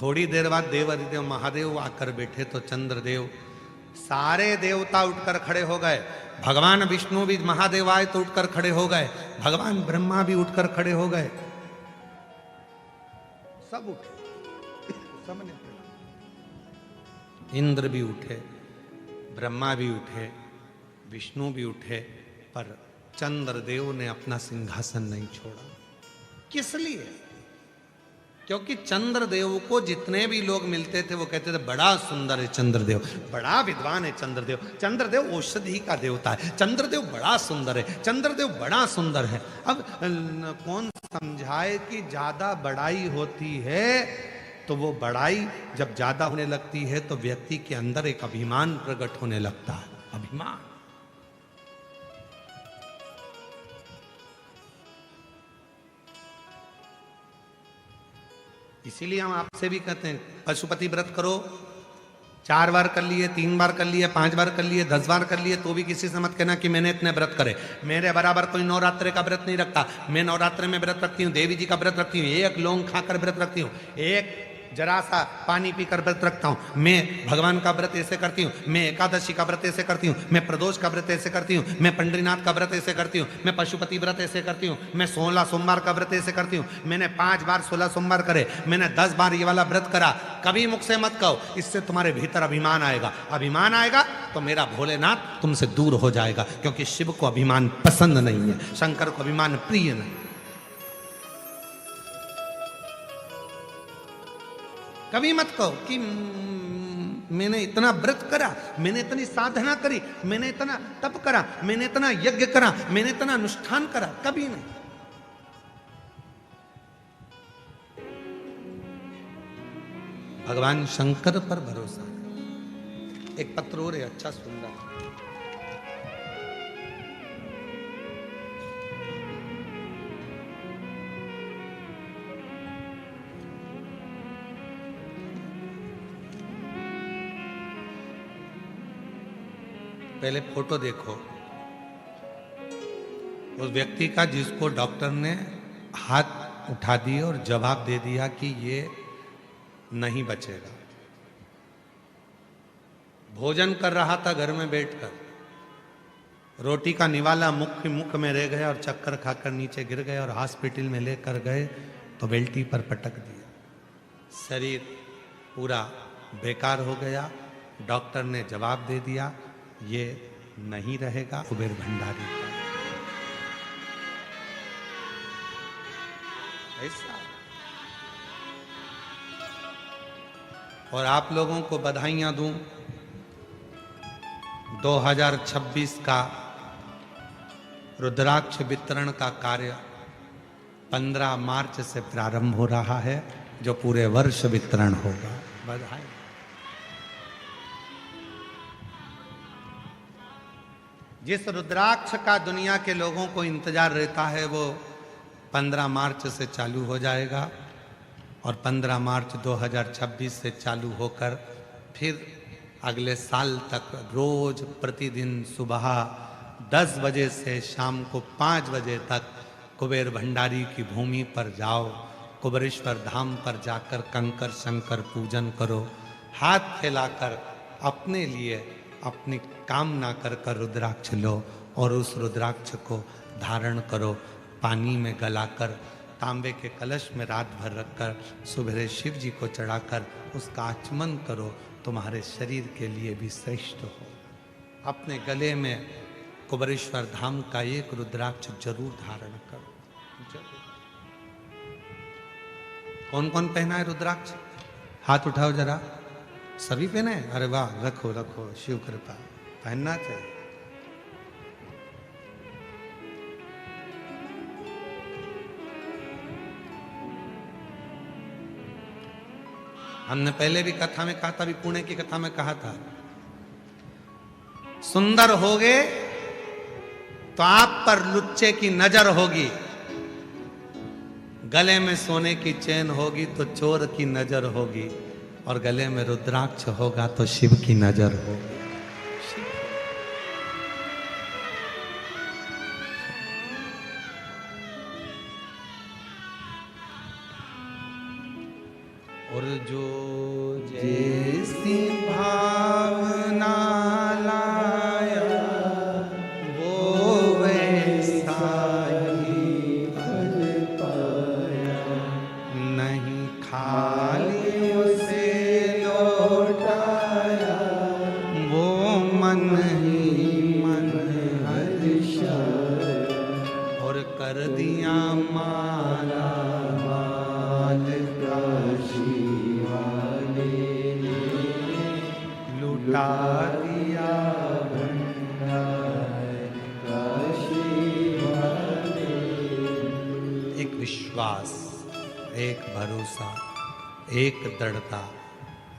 थोड़ी देर बाद देवादिदेव महादेव आकर बैठे तो चंद्रदेव, सारे देवता उठकर खड़े हो गए। भगवान विष्णु भी महादेव आए तो उठकर खड़े हो गए, भगवान ब्रह्मा भी उठकर खड़े हो गए, सब उठे, सबने इंद्र भी उठे, ब्रह्मा भी उठे, विष्णु भी उठे, पर चंद्रदेव ने अपना सिंहासन नहीं छोड़ा। किस लिए? क्योंकि चंद्रदेव को जितने भी लोग मिलते थे वो कहते थे बड़ा सुंदर है चंद्रदेव, बड़ा विद्वान है चंद्रदेव, चंद्रदेव औषधि का देवता है, चंद्रदेव बड़ा सुंदर है, चंद्रदेव बड़ा सुंदर है। अब कौन समझाए कि ज्यादा बड़ाई होती है तो वो बड़ाई जब ज्यादा होने लगती है तो व्यक्ति के अंदर एक अभिमान प्रकट होने लगता है, अभिमान। इसीलिए हम आपसे भी कहते हैं पशुपति व्रत करो, 4 बार कर लिए, 3 बार कर लिए, 5 बार कर लिए, 10 बार कर लिए, तो भी किसी से मत कहना कि मैंने इतने व्रत करे। मेरे बराबर कोई नवरात्रे का व्रत नहीं रखता। मैं नवरात्रे में व्रत रखती हूँ, देवी जी का व्रत रखती हूँ, एक लौंग खाकर व्रत रखती हूँ, एक जरा सा पानी पीकर व्रत रखता हूँ। मैं भगवान का व्रत ऐसे करती हूँ, मैं एकादशी का व्रत ऐसे करती हूँ, मैं प्रदोष का व्रत ऐसे करती हूँ, मैं पंडरीनाथ का व्रत ऐसे करती हूँ, मैं पशुपति व्रत ऐसे करती हूँ, मैं 16 सोमवार का व्रत ऐसे करती हूँ, मैंने 5 बार 16 सोमवार करे, मैंने 10 बार ये वाला व्रत करा। कभी मुख से मत कहो, इससे तुम्हारे भीतर अभिमान आएगा। अभिमान आएगा तो मेरा भोलेनाथ तुमसे दूर हो जाएगा, क्योंकि शिव को अभिमान पसंद नहीं है, शंकर को अभिमान प्रिय नहीं। कभी मत कहो कि मैंने इतना व्रत करा, मैंने इतनी साधना करी, मैंने इतना तप करा, मैंने इतना यज्ञ करा, मैंने इतना अनुष्ठान करा, कभी नहीं। भगवान शंकर पर भरोसा। एक पत्र और है, अच्छा सुंदर। पहले फोटो देखो उस व्यक्ति का जिसको डॉक्टर ने हाथ उठा दिए और जवाब दे दिया कि ये नहीं बचेगा। भोजन कर रहा था घर में बैठकर, रोटी का निवाला मुख में रह गया और चक्कर खाकर नीचे गिर गए और हॉस्पिटल में लेकर गए तो बेल्टी पर पटक दिया। शरीर पूरा बेकार हो गया। डॉक्टर ने जवाब दे दिया ये नहीं रहेगा। कुबेर भंडारी का ऐसा। और आप लोगों को बधाइयां दूं, 2026 का रुद्राक्ष वितरण का कार्य 15 मार्च से प्रारंभ हो रहा है, जो पूरे वर्ष वितरण होगा। बधाई। जिस रुद्राक्ष का दुनिया के लोगों को इंतजार रहता है वो 15 मार्च से चालू हो जाएगा और 15 मार्च 2026 से चालू होकर फिर अगले साल तक रोज प्रतिदिन सुबह 10 बजे से शाम को 5 बजे तक कुबेर भंडारी की भूमि पर जाओ, कुबेरेश्वर धाम पर जाकर कंकर शंकर पूजन करो, हाथ फैलाकर अपने लिए अपनी कामना कर कर रुद्राक्ष लो और उस रुद्राक्ष को धारण करो, पानी में गलाकर तांबे के कलश में रात भर रखकर सुबह शिव जी को चढ़ाकर उसका आचमन करो, तुम्हारे शरीर के लिए भी श्रेष्ठ हो। अपने गले में कुबेरेश्वर धाम का एक रुद्राक्ष जरूर धारण करो। जरूर। कौन कौन पहना है रुद्राक्ष? हाथ उठाओ जरा। सभी पहने? अरे वाह, रखो रखो, शिव कृपा। पहनना चाहिए। हमने पहले भी कथा में कहा था, अभी पुणे की कथा में कहा था, सुंदर होगे तो आप पर लुच्चे की नजर होगी, गले में सोने की चैन होगी तो चोर की नजर होगी, और गले में रुद्राक्ष होगा तो शिव की नजर होगी। और जो जैसी भावना लाया वो वैसा ही फल पाया, नहीं खाली उसे लौटाया वो मन ही मन हर्षाया, और कर दिया माला माल काशी वाले ने, लुटा दिया भंडार काशी वाले। एक विश्वास, एक भरोसा, एक दृढ़ता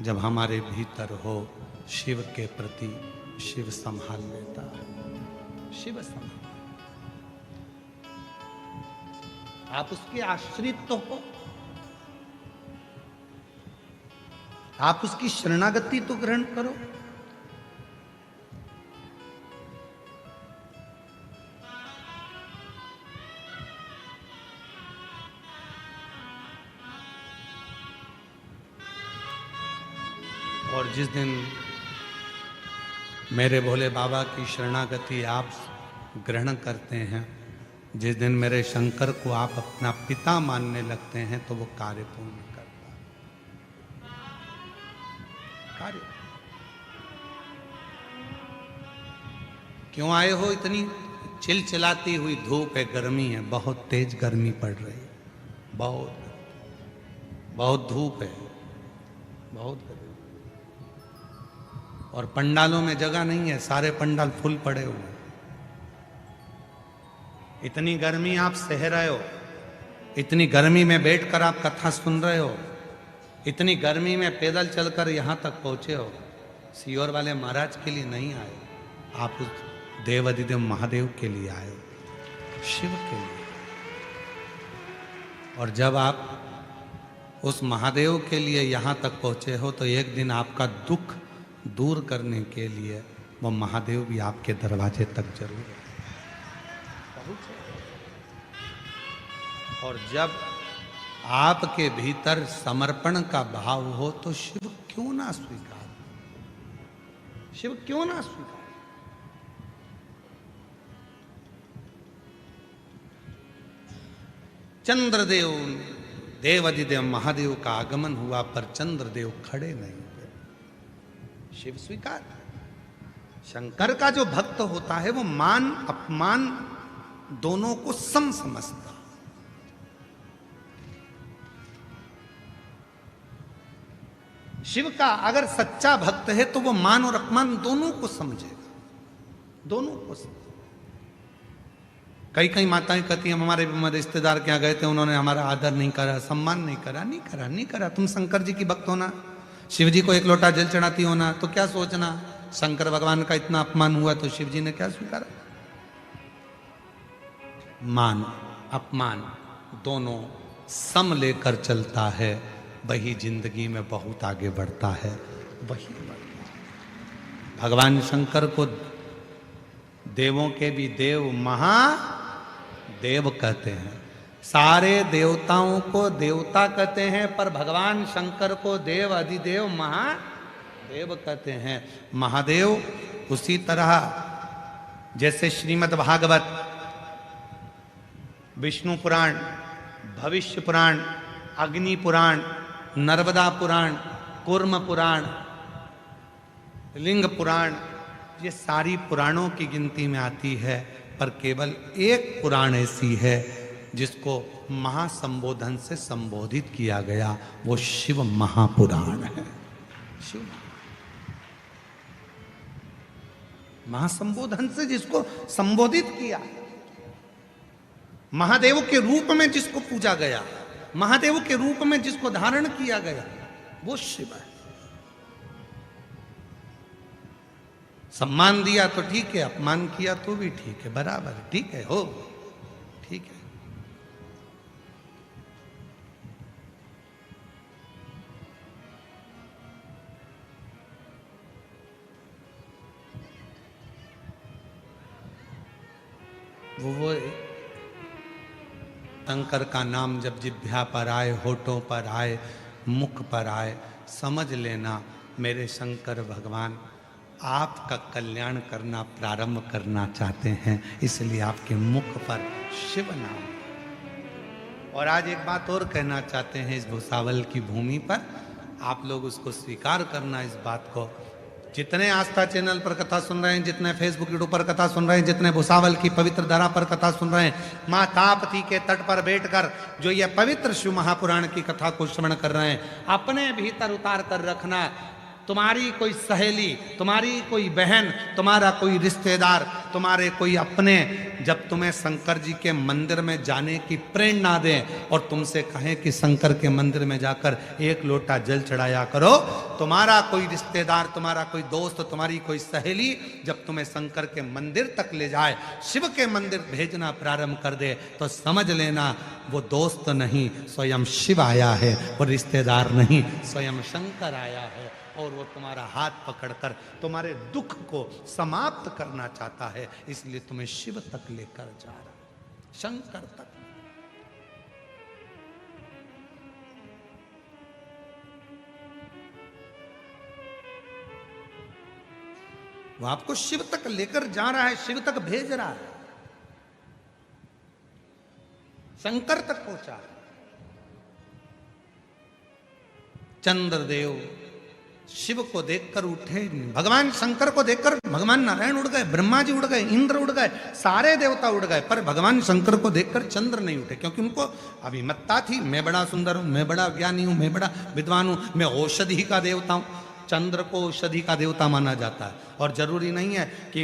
जब हमारे भीतर हो, शिव के प्रति शिव संभाल लेता है। शिव संभाल, आप उसके आश्रित तो हो, आप उसकी शरणागति तो ग्रहण करो। और जिस दिन मेरे भोले बाबा की शरणागति आप ग्रहण करते हैं, जिस दिन मेरे शंकर को आप अपना पिता मानने लगते हैं, तो वो कार्य पूर्ण करता है। कार्य क्यों आए हो? इतनी चिलचिलाती हुई धूप है, गर्मी है, बहुत तेज गर्मी पड़ रही है, बहुत धूप है, बहुत गर्मी, और पंडालों में जगह नहीं है, सारे पंडाल फुल पड़े हुए। इतनी गर्मी आप सह रहे हो, इतनी गर्मी में बैठकर आप कथा सुन रहे हो, इतनी गर्मी में पैदल चलकर यहाँ तक पहुँचे हो। सीहोर वाले महाराज के लिए नहीं आए, आप उस देव अधिदेव महादेव के लिए आए हो, शिव के लिए। और जब आप उस महादेव के लिए यहाँ तक पहुँचे हो, तो एक दिन आपका दुख दूर करने के लिए वो महादेव भी आपके दरवाजे तक जरूर पहुँचे। और जब आपके भीतर समर्पण का भाव हो, तो शिव क्यों ना स्वीकार, शिव क्यों ना स्वीकार। चंद्रदेव, देवाधिदेव महादेव का आगमन हुआ, पर चंद्रदेव खड़े नहीं हुए, शिव स्वीकार। शंकर का जो भक्त होता है वो मान अपमान दोनों को सम समझता। शिव का अगर सच्चा भक्त है तो वो मान और अपमान दोनों को समझेगा, दोनों को समझेगा। कई कई माताएं कहती हैं, हमारे रिश्तेदार के यहाँ गए थे, उन्होंने हमारा आदर नहीं करा, सम्मान नहीं करा, नहीं करा। तुम शंकर जी की भक्त होना, शिव जी को एक लोटा जल चढ़ाती होना, तो क्या सोचना शंकर भगवान का इतना अपमान हुआ तो शिव जी ने क्या स्वीकारा। मान अपमान दोनों सम लेकर चलता है, वही जिंदगी में बहुत आगे बढ़ता है, वही बढ़ता है। भगवान शंकर को देवों के भी देव महादेव कहते हैं, सारे देवताओं को देवता कहते हैं, पर भगवान शंकर को देव अधिदेव महादेव कहते हैं। महादेव उसी तरह जैसे श्रीमद् भागवत, विष्णु पुराण, भविष्य पुराण, अग्नि पुराण, नर्मदा पुराण, कूर्म पुराण, लिंग पुराण, ये सारी पुराणों की गिनती में आती है, पर केवल एक पुराण ऐसी है जिसको महासंबोधन से संबोधित किया गया, वो शिव महापुराण है। शिव महासंबोधन से जिसको संबोधित किया, महादेव के रूप में जिसको पूजा गया, महादेव के रूप में जिसको धारण किया गया, वो शिव है। सम्मान दिया तो ठीक है, अपमान किया तो भी ठीक है, बराबर ठीक है, हो ठीक है। वो शंकर का नाम जब जिह्वा पर आए, होठों पर आए, मुख पर आए, समझ लेना मेरे शंकर भगवान आपका कल्याण करना प्रारंभ करना चाहते हैं, इसलिए आपके मुख पर शिव नाम। और आज एक बात और कहना चाहते हैं, इस भुसावल की भूमि पर आप लोग उसको स्वीकार करना, इस बात को। जितने आस्था चैनल पर कथा सुन रहे हैं, जितने फेसबुक यूट्यूब पर कथा सुन रहे हैं, जितने भुसावल की पवित्र धरा पर कथा सुन रहे हैं, माँ ताप्ती के तट पर बैठकर जो ये पवित्र शिव महापुराण की कथा को श्रवण कर रहे हैं, अपने भीतर उतार कर रखना, तुम्हारी कोई सहेली, तुम्हारी कोई बहन, तुम्हारा कोई रिश्तेदार, तुम्हारे कोई अपने जब तुम्हें शंकर जी के मंदिर में जाने की प्रेरणा दें और तुमसे कहें कि शंकर के मंदिर में जाकर एक लोटा जल चढ़ाया करो, तुम्हारा कोई रिश्तेदार, तुम्हारा कोई दोस्त, तुम्हारी कोई सहेली जब तुम्हें शंकर के मंदिर तक ले जाए, शिव के मंदिर भेजना प्रारंभ कर दे, तो समझ लेना वो दोस्त नहीं, स्वयं शिव आया है, वो रिश्तेदार नहीं, स्वयं शंकर आया है, और वो तुम्हारा हाथ पकड़कर तुम्हारे दुख को समाप्त करना चाहता है, इसलिए तुम्हें शिव तक लेकर जा रहा है, शंकर तक। वो आपको शिव तक लेकर जा रहा है, शिव तक भेज रहा है, शंकर तक पहुंचा है। चंद्रदेव शिव को देखकर उठे, भगवान शंकर को देखकर भगवान नारायण उड़ गए, ब्रह्मा जी उड़ गए, इंद्र उड़ गए, सारे देवता उड़ गए, पर भगवान शंकर को देखकर चंद्र नहीं उठे, क्योंकि उनको अभिमत्ता थी, मैं बड़ा सुंदर हूं, मैं बड़ा ज्ञानी हूं, मैं बड़ा विद्वान हूं, मैं औषधि का देवता हूं। चंद्र को औषधि का देवता माना जाता है, और जरूरी नहीं है कि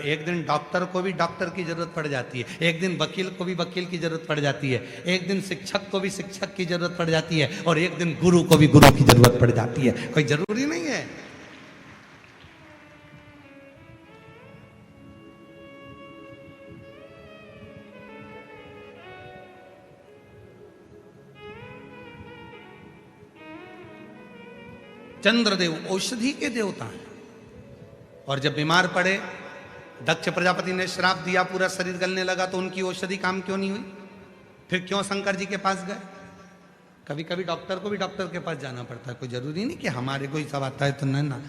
एक दिन डॉक्टर को भी डॉक्टर की जरूरत पड़ जाती है, एक दिन वकील को भी वकील की जरूरत पड़ जाती है, एक दिन शिक्षक को भी शिक्षक की जरूरत पड़ जाती है, और एक दिन गुरु को भी गुरु की जरूरत पड़ जाती है, कोई जरूरी नहीं है। चंद्रदेव औषधि के देवता हैं, और जब बीमार पड़े, दक्ष प्रजापति ने श्राप दिया, पूरा शरीर गलने लगा, तो उनकी औषधि काम क्यों नहीं हुई? फिर क्यों शंकर जी के पास गए? कभी कभी डॉक्टर को भी डॉक्टर के पास जाना पड़ता है, कोई जरूरी नहीं कि हमारे को ही सब आता है तो नहीं ना।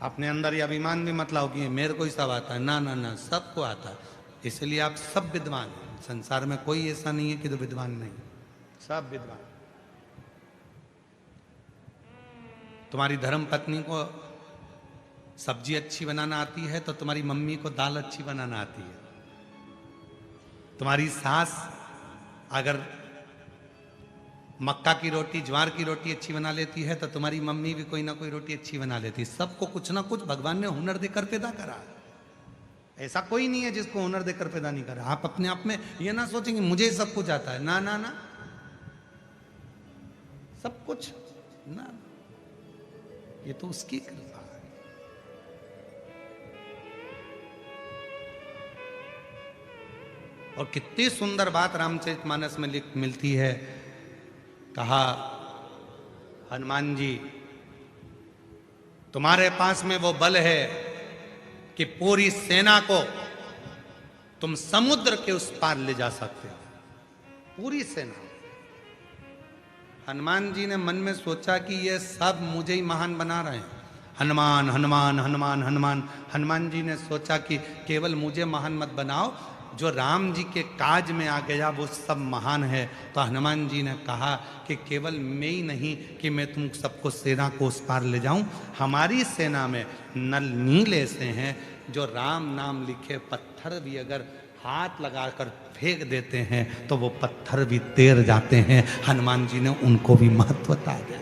अपने अंदर ये अभिमान भी मत लाओ कि मेरे को ही सब आता है, ना ना ना, सबको आता है, इसलिए आप सब विद्वान हैं। संसार में कोई ऐसा नहीं है कि जो विद्वान नहीं, सब विद्वान। तुम्हारी धर्म पत्नी को सब्जी अच्छी बनाना आती है तो तुम्हारी मम्मी को दाल अच्छी बनाना आती है। तुम्हारी सास अगर मक्का की रोटी, ज्वार की रोटी अच्छी बना लेती है तो तुम्हारी मम्मी भी कोई ना कोई रोटी अच्छी बना लेती है। सबको कुछ ना कुछ भगवान ने हुनर देकर पैदा करा। ऐसा कोई नहीं है जिसको हुनर देकर पैदा नहीं करा। आप अपने आप में ये ना सोचेंगे मुझे सब कुछ आता है, ना ना ना, सब कुछ ना, ये तो उसकी कृपा है। और कितनी सुंदर बात रामचरितमानस में मिलती है। कहा हनुमान जी तुम्हारे पास में वो बल है कि पूरी सेना को तुम समुद्र के उस पार ले जा सकते हो, पूरी सेना। हनुमान जी ने मन में सोचा कि ये सब मुझे ही महान बना रहे हैं, हनुमान हनुमान हनुमान हनुमान। हनुमान जी ने सोचा कि केवल मुझे महान मत बनाओ, जो राम जी के काज में आ गया वो सब महान है। तो हनुमान जी ने कहा कि केवल मैं ही नहीं कि मैं तुम सबको सेना को उस पार ले जाऊं, हमारी सेना में नल नील ऐसे हैं जो राम नाम लिखे पत्थर भी अगर हाथ लगाकर फेंक देते हैं तो वो पत्थर भी तैर जाते हैं। हनुमान जी ने उनको भी महत्व बता दिया,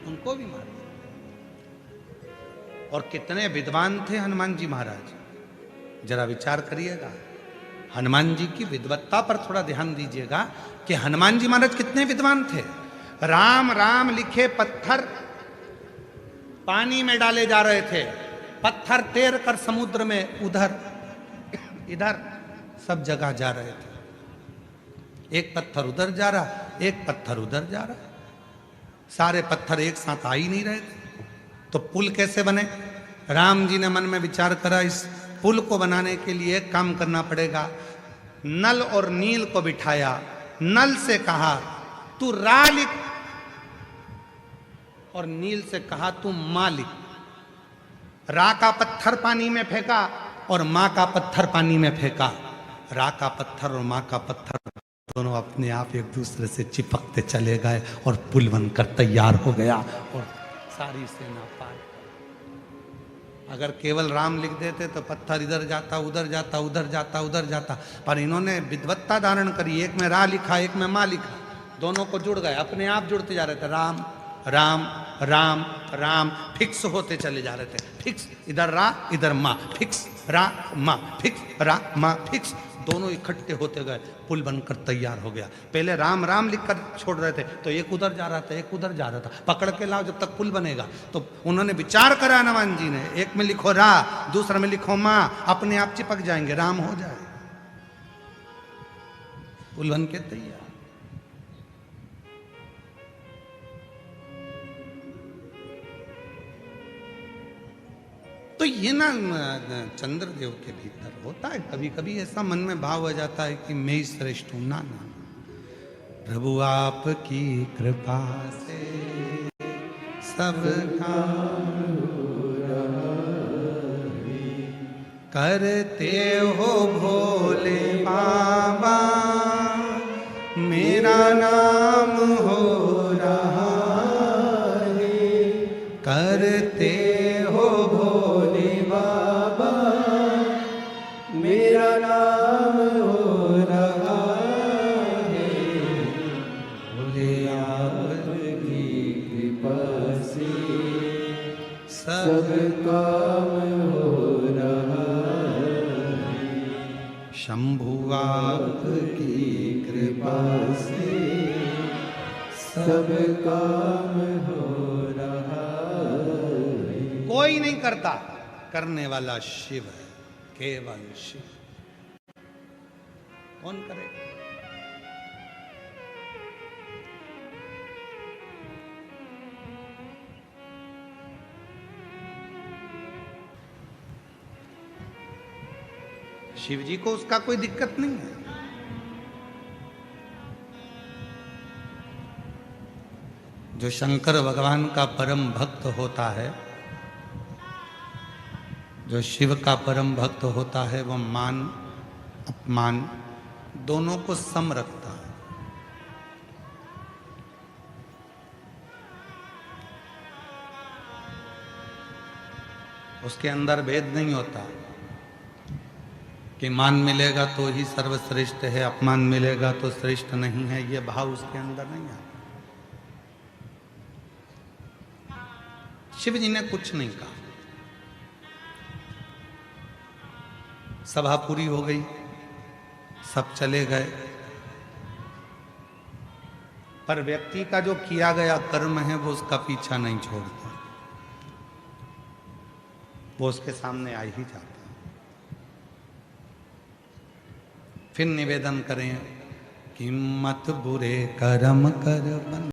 उनको भी महत्व। और कितने विद्वान थे हनुमान जी महाराज, जरा विचार करिएगा। हनुमान जी की विद्वत्ता पर थोड़ा ध्यान दीजिएगा कि हनुमान जी महाराज कितने विद्वान थे। राम राम लिखे पत्थर पानी में डाले जा रहे थे, पत्थर तैर कर समुद्र में उधर इधर सब जगह जा रहे थे। एक पत्थर उधर जा रहा, एक पत्थर उधर जा रहा, सारे पत्थर एक साथ आ ही नहीं रहे थे। तो पुल कैसे बने? राम जी ने मन में विचार करा, इस पुल को बनाने के लिए एक काम करना पड़ेगा। नल और नील को बिठाया, नल से कहा तू रा लिख, और नील से कहा तू मां लिख। रा का पत्थर पानी में फेंका और मां का पत्थर पानी में फेंका। रा का पत्थर और मां का पत्थर दोनों अपने आप एक दूसरे से चिपकते चले गए और पुल बनकर तैयार हो गया और सारी सेना पार। अगर केवल राम लिख देते तो पत्थर इधर जाता उधर जाता उधर जाता उधर जाता, पर इन्होंने विद्वत्ता धारण करी। एक में रा लिखा, एक में मां लिखा, दोनों को जुड़ गए, अपने आप जुड़ते जा रहे थे। राम राम राम राम फिक्स होते चले जा रहे थे। फिक्स, इधर रा इधर मां, फिक्स रा मां, फिक्स रा मां, फिक्स, दोनों इकट्ठे होते गए, पुल बनकर तैयार हो गया। पहले राम राम लिखकर छोड़ रहे थे तो एक उधर जा रहा था एक उधर जा रहा था, पकड़ के लाओ जब तक पुल बनेगा। तो उन्होंने विचार करा हनुमान जी ने, एक में लिखो रा, दूसरे में लिखो मां, अपने आप चिपक जाएंगे, राम हो जाए, पुल बन के तैयार। तो ये ना चंद्रदेव के भीतर होता है। कभी कभी ऐसा मन में भाव आ जाता है कि मैं ही श्रेष्ठ हूं। ना ना, प्रभु आपकी कृपा से सब काम करते हो भोले बाबा, मेरा नाम हो रहा है, करते हो भोले बाबा, मेरा नाम हो रहा है, भोले आपकी कृपा से सब काम हो रहा है, शंभु आपकी कृपा से सब काम हो रहा है। कोई नहीं करता, करने वाला शिव है, केवल शिव। कौन करेगा? शिव जी को उसका कोई दिक्कत नहीं है। जो शंकर भगवान का परम भक्त होता है, जो शिव का परम भक्त होता है, वह मान अपमान दोनों को सम रखता है। उसके अंदर भेद नहीं होता कि मान मिलेगा तो ही सर्वश्रेष्ठ है, अपमान मिलेगा तो श्रेष्ठ नहीं है। यह भाव उसके अंदर नहीं आता। शिव जी ने कुछ नहीं कहा, सभा पूरी हो गई, सब चले गए, पर व्यक्ति का जो किया गया कर्म है वो उसका पीछा नहीं छोड़ता, वो उसके सामने आ ही जाता। फिर निवेदन करें कि मत बुरे कर्म कर बन